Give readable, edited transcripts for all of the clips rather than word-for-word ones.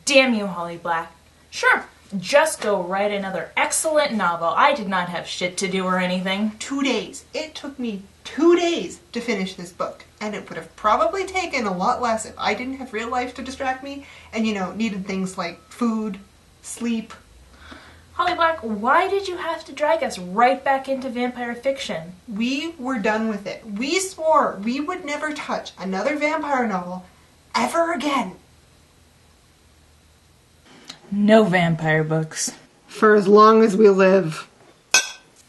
Damn you, Holly Black. Sure, just go write another excellent novel. I did not have shit to do or anything. 2 days. It took me 2 days to finish this book, and it would have probably taken a lot less if I didn't have real life to distract me and, needed things like food, sleep. Holly Black, why did you have to drag us right back into vampire fiction? We were done with it. We swore we would never touch another vampire novel ever again. No vampire books. For as long as we live.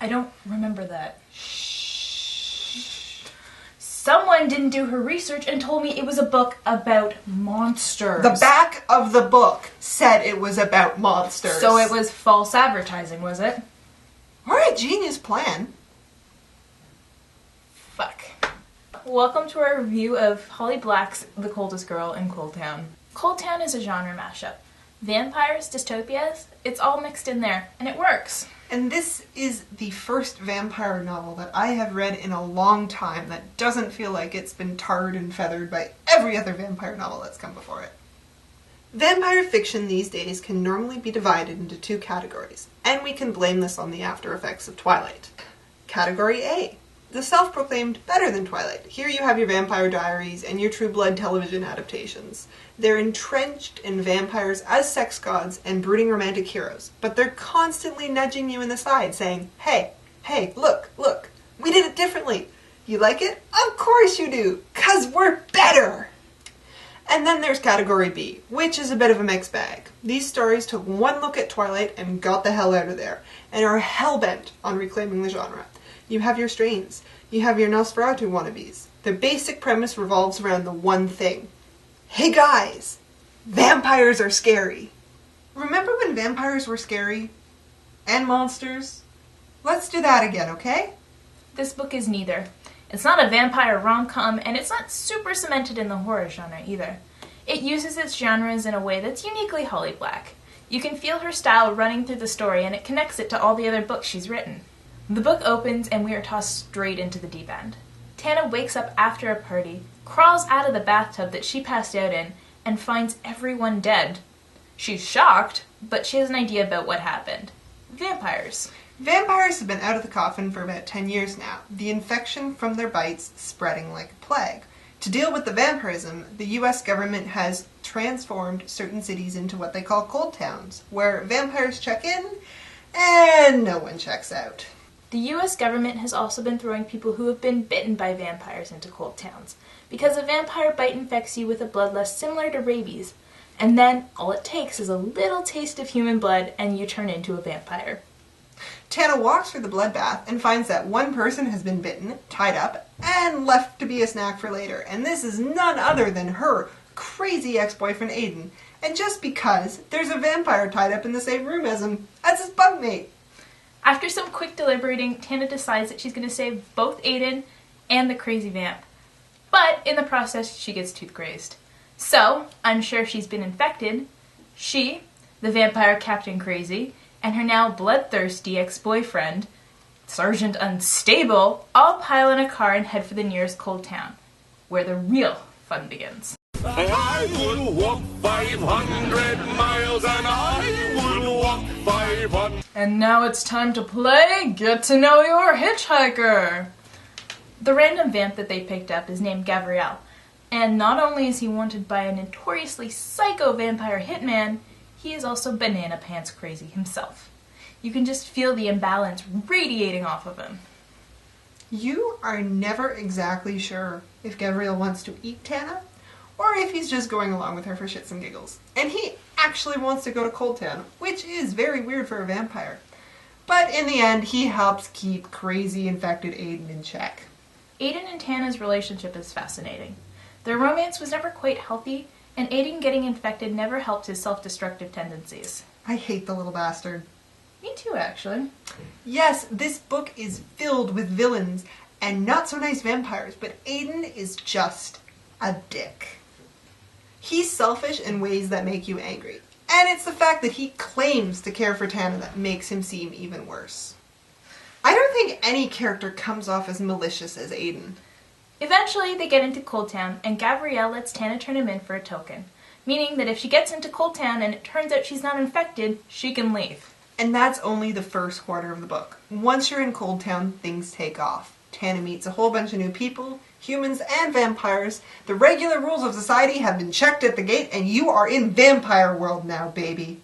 I don't remember that. Someone didn't do her research and told me it was a book about monsters. The back of the book said it was about monsters. So it was false advertising, was it? Or a genius plan. Fuck. Welcome to our review of Holly Black's The Coldest Girl in Coldtown. Coldtown is a genre mashup. Vampires, dystopias, it's all mixed in there, and it works. And this is the first vampire novel that I have read in a long time that doesn't feel like it's been tarred and feathered by every other vampire novel that's come before it. Vampire fiction these days can normally be divided into 2 categories, and we can blame this on the after effects of Twilight. Category A, the self-proclaimed better than Twilight. Here you have your Vampire Diaries and your True Blood television adaptations. They're entrenched in vampires as sex gods and brooding romantic heroes, but they're constantly nudging you in the side saying, hey, look, we did it differently. You like it? Of course you do, 'cause we're better! And then there's Category B, which is a bit of a mixed bag. These stories took one look at Twilight and got the hell out of there, and are hell-bent on reclaiming the genre. You have your Strains, you have your Nosferatu wannabes. Their basic premise revolves around the one thing. Hey guys, vampires are scary. Remember when vampires were scary? And monsters? Let's do that again, okay? This book is neither. It's not a vampire rom-com, and it's not super cemented in the horror genre either. It uses its genres in a way that's uniquely Holly Black. You can feel her style running through the story, and it connects it to all the other books she's written. The book opens, and we are tossed straight into the deep end. Tana wakes up after a party, crawls out of the bathtub that she passed out in, and finds everyone dead. She's shocked, but she has an idea about what happened. Vampires. Vampires have been out of the coffin for about 10 years now, the infection from their bites spreading like a plague. To deal with the vampirism, the US government has transformed certain cities into what they call cold towns, where vampires check in and no one checks out. The US government has also been throwing people who have been bitten by vampires into cold towns, because a vampire bite infects you with a bloodlust similar to rabies, and then all it takes is a little taste of human blood and you turn into a vampire. Tana walks through the bloodbath and finds that one person has been bitten, tied up, and left to be a snack for later, and this is none other than her crazy ex-boyfriend Aiden, and just because there's a vampire tied up in the same room as him, as his bunkmate. After some quick deliberating, Tana decides that she's going to save both Aiden and the crazy vamp. But in the process, she gets tooth-grazed. So, unsure if she's been infected, she, the vampire Captain Crazy, and her now bloodthirsty ex-boyfriend, Sergeant Unstable, all pile in a car and head for the nearest cold town, where the real fun begins. I will walk 500 miles and I will walk 500. And now it's time to play Get to Know Your Hitchhiker. The random vamp that they picked up is named Gabrielle, and not only is he wanted by a notoriously psycho vampire hitman, he is also banana pants crazy himself. You can just feel the imbalance radiating off of him. You are never exactly sure if Gabriel wants to eat Tana, or if he's just going along with her for shits and giggles. And he actually wants to go to Coldtown, which is very weird for a vampire. But in the end, he helps keep crazy infected Aiden in check. Aiden and Tana's relationship is fascinating. Their romance was never quite healthy, and Aiden getting infected never helped his self-destructive tendencies. I hate the little bastard. Me too, actually. Yes, this book is filled with villains and not so nice vampires, but Aiden is just a dick. He's selfish in ways that make you angry, and it's the fact that he claims to care for Tana that makes him seem even worse. I don't think any character comes off as malicious as Aiden. Eventually, they get into Coldtown, and Gabrielle lets Tana turn him in for a token. meaning that if she gets into Coldtown and it turns out she's not infected, she can leave. And that's only the first quarter of the book. Once you're in Coldtown, things take off. Tana meets a whole bunch of new people, humans and vampires. The regular rules of society have been checked at the gate, and you are in vampire world now, baby.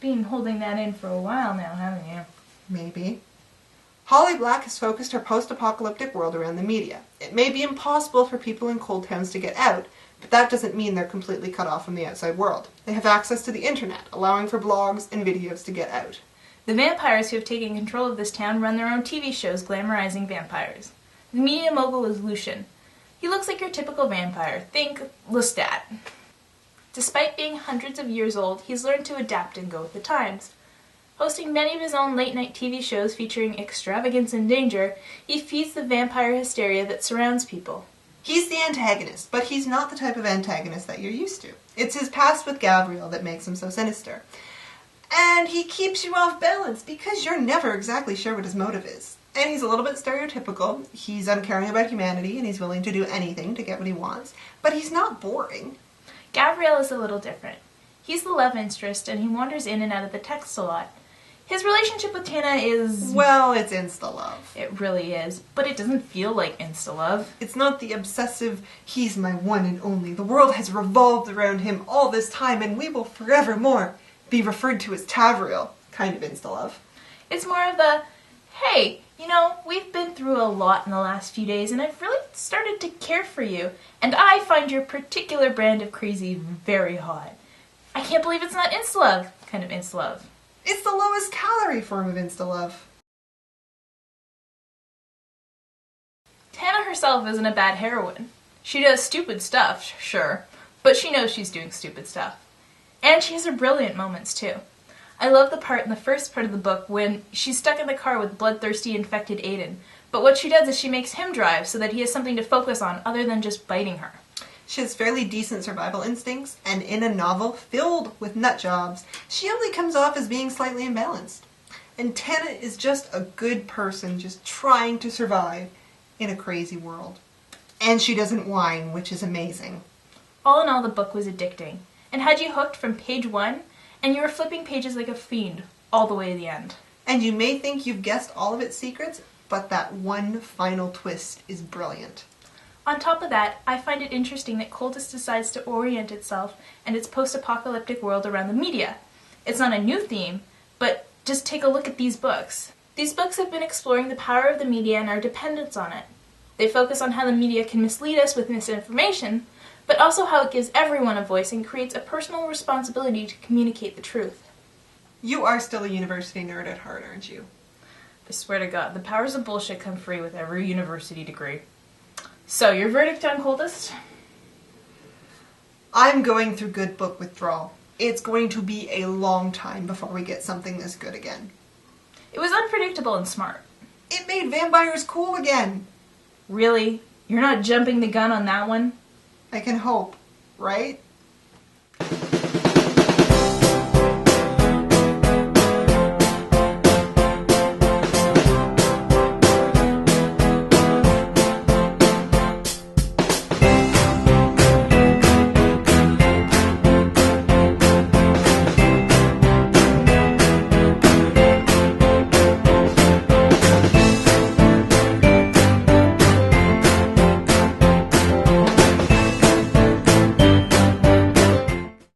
Been holding that in for a while now, haven't you? Maybe. Holly Black has focused her post-apocalyptic world around the media. It may be impossible for people in cold towns to get out, but that doesn't mean they're completely cut off from the outside world. They have access to the internet, allowing for blogs and videos to get out. The vampires who have taken control of this town run their own TV shows glamorizing vampires. The media mogul is Lucian. He looks like your typical vampire. Think Lestat. Despite being hundreds of years old, he's learned to adapt and go with the times. Hosting many of his own late-night TV shows featuring extravagance and danger, he feeds the vampire hysteria that surrounds people. He's the antagonist, but he's not the type of antagonist that you're used to. It's his past with Gabrielle that makes him so sinister. And he keeps you off balance because you're never exactly sure what his motive is. And he's a little bit stereotypical. He's uncaring about humanity and he's willing to do anything to get what he wants. But he's not boring. Gabrielle is a little different. He's the love interest and he wanders in and out of the text a lot. His relationship with Tana is... well, it's insta-love. It really is, but it doesn't feel like insta-love. It's not the obsessive, he's my one and only, the world has revolved around him all this time and we will forevermore be referred to as Tavriel kind of insta-love. It's more of the, hey, you know, we've been through a lot in the last few days and I've really started to care for you, and I find your particular brand of crazy very hot. I can't believe it's not insta-love kind of insta-love. It's the lowest calorie form of insta-love. Tana herself isn't a bad heroine. She does stupid stuff, sure, but she knows she's doing stupid stuff. And she has her brilliant moments, too. I love the part in the first part of the book when she's stuck in the car with bloodthirsty infected Aiden, but what she does is she makes him drive so that he has something to focus on other than just biting her. She has fairly decent survival instincts, and in a novel filled with nut jobs, she only comes off as being slightly imbalanced. And Tana is just a good person just trying to survive in a crazy world. And she doesn't whine, which is amazing. All in all, the book was addicting, and had you hooked from page 1, and you were flipping pages like a fiend all the way to the end. And you may think you've guessed all of its secrets, but that one final twist is brilliant. On top of that, I find it interesting that Coldest decides to orient itself and its post-apocalyptic world around the media. It's not a new theme, but just take a look at these books. These books have been exploring the power of the media and our dependence on it. They focus on how the media can mislead us with misinformation, but also how it gives everyone a voice and creates a personal responsibility to communicate the truth. You are still a university nerd at heart, aren't you? I swear to God, the powers of bullshit come free with every university degree. So, your verdict on Coldest? I'm going through good book withdrawal. It's going to be a long time before we get something this good again. It was unpredictable and smart. It made vampires cool again. Really? You're not jumping the gun on that one? I can hope, right?